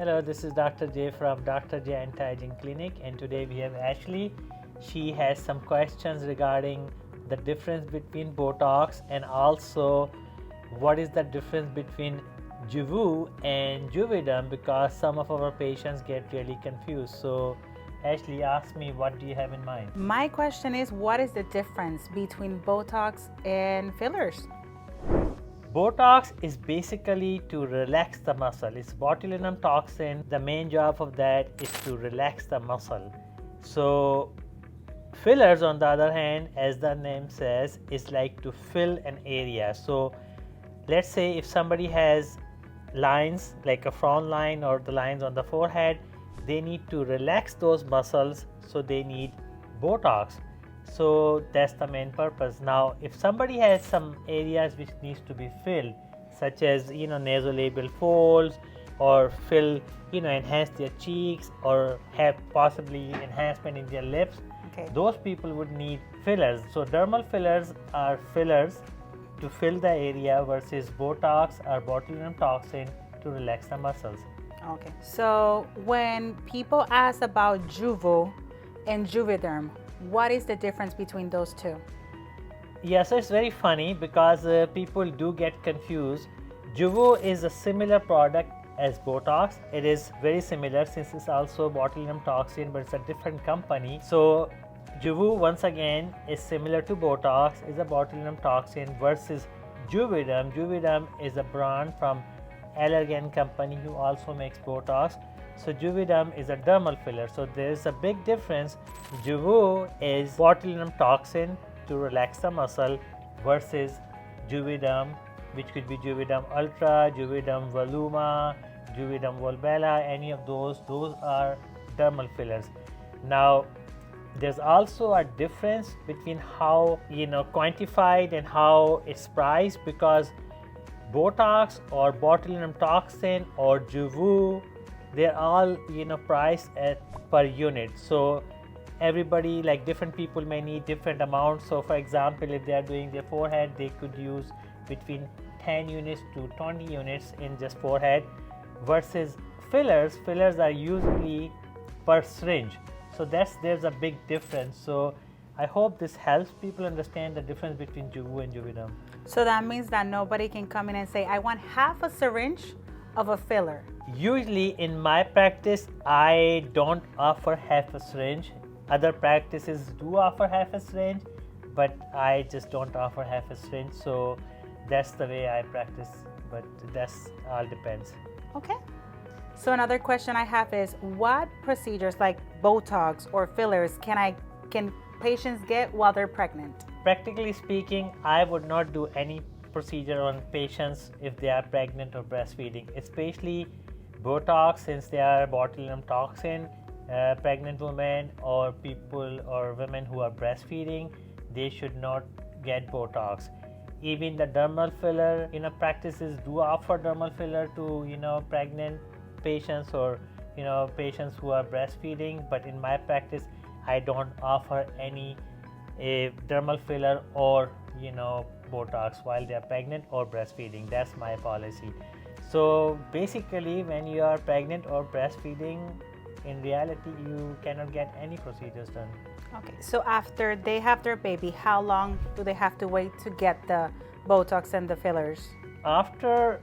Hello, this is Dr. J from Dr. J Anti-Aging Clinic, and today we have Ashley. She has some questions regarding the difference between Botox and also what is the difference between Jeuveau and Juvederm, because some of our patients get really confused. So Ashley, ask me, what do you have in mind? My question is, what is the difference between Botox and fillers? Botox is basically to relax the muscle. It's botulinum toxin. The main job of that is to relax the muscle. So fillers, on the other hand, as the name says, is like to fill an area. So let's say if somebody has lines like a frown line or the lines on the forehead, they need to relax those muscles, so they need Botox. So that's the main purpose. Now if somebody has some areas which needs to be filled, such as nasolabial folds, or enhance their cheeks, or have possibly enhancement in their lips, those people would need fillers. So dermal fillers are fillers to fill the area, versus Botox or botulinum toxin to relax the muscles. Okay. So when people ask about Jeuveau and Juvederm, what is the difference between those two? Yeah, so it's very funny because people do get confused. Jeuveau is a similar product as Botox. It is very similar since it's also botulinum toxin, but it's a different company. So Jeuveau, once again, is similar to Botox, is a botulinum toxin, versus Juvederm. Juvederm is a brand from Allergan company who also makes Botox. So Juvederm is a dermal filler. So there is a big difference. Jeuveau is botulinum toxin to relax the muscle, versus Juvederm, which could be Juvederm Ultra, Juvederm Voluma, Juvederm Volbella, any of those are dermal fillers. Now there's also a difference between how quantified and how it's priced, because Botox or botulinum toxin or Jeuveau, they're all priced at per unit. So everybody, like different people, may need different amounts. So for example, if they are doing their forehead, they could use between 10 units to 20 units in just forehead, versus fillers are usually per syringe. So there's a big difference. So I hope this helps people understand the difference between Jeuveau and Juvederm. So that means that nobody can come in and say, I want half a syringe of a filler. Usually in my practice, I don't offer half a syringe. Other practices do offer half a syringe, but I just don't offer half a syringe. So that's the way I practice, but that's all depends. Okay. So another question I have is, what procedures like Botox or fillers can patients get while they're pregnant? Practically speaking, I would not do any procedure on patients if they are pregnant or breastfeeding, especially Botox, since they are botulinum toxin. Pregnant women or people or women who are breastfeeding, they should not get Botox. Even the dermal filler, practices do offer dermal filler to pregnant patients or patients who are breastfeeding, but in my practice I don't offer any dermal filler or Botox while they are pregnant or breastfeeding. That's my policy. So basically, when you are pregnant or breastfeeding, in reality you cannot get any procedures done. Okay, so after they have their baby, how long do they have to wait to get the Botox and the fillers? After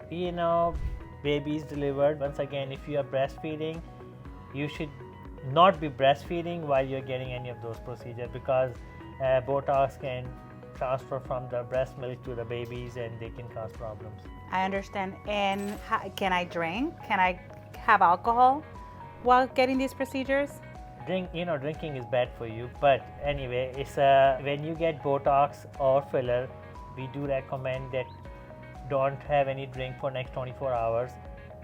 baby is delivered, once again, if you are breastfeeding, you should not be breastfeeding while you're getting any of those procedures, because Botox can transfer from the breast milk to the babies and they can cause problems. I understand. And can I drink? Can I have alcohol while getting these procedures? Drinking is bad for you, but anyway, it's when you get Botox or filler, we do recommend that don't have any drink for next 24 hours.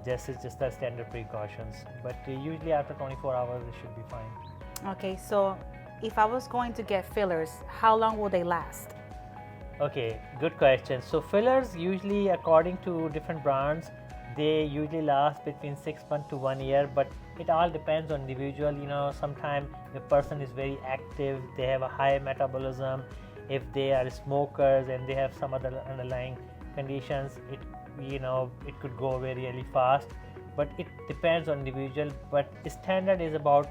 This is just the standard precautions, but usually after 24 hours it should be fine. Okay, so if I was going to get fillers, how long will they last? Okay, good question. So fillers, usually according to different brands, they usually last between 6 months to 1 year, but it all depends on individual. Sometimes the person is very active, they have a high metabolism. If they are smokers and they have some other underlying conditions, it could go away really fast. but it depends on individual. But standard is about,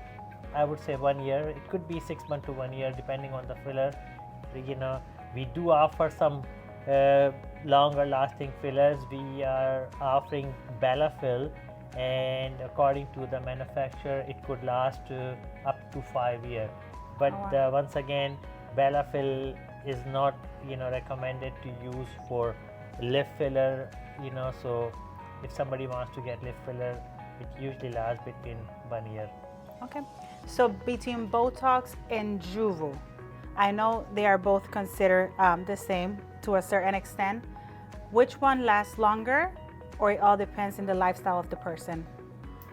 I would say, 1 year. It could be 6 months to 1 year depending on the filler. We do offer some longer lasting fillers. We are offering Balafill, and according to the manufacturer it could last up to 5 years. But once again, Balafill is not recommended to use for lip filler. So if somebody wants to get lip filler, it usually lasts between 1 year. Okay, so between Botox and Juvo, I know they are both considered the same to a certain extent. Which one lasts longer, or it all depends on the lifestyle of the person?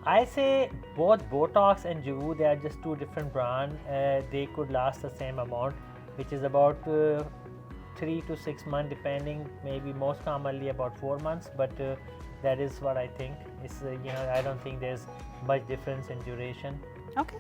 I say both Botox and Juvo, they are just two different brands. They could last the same amount, which is about 3 to 6 months, depending. Maybe most commonly about 4 months, but that is what I think. It's I don't think there's much difference in duration. Okay.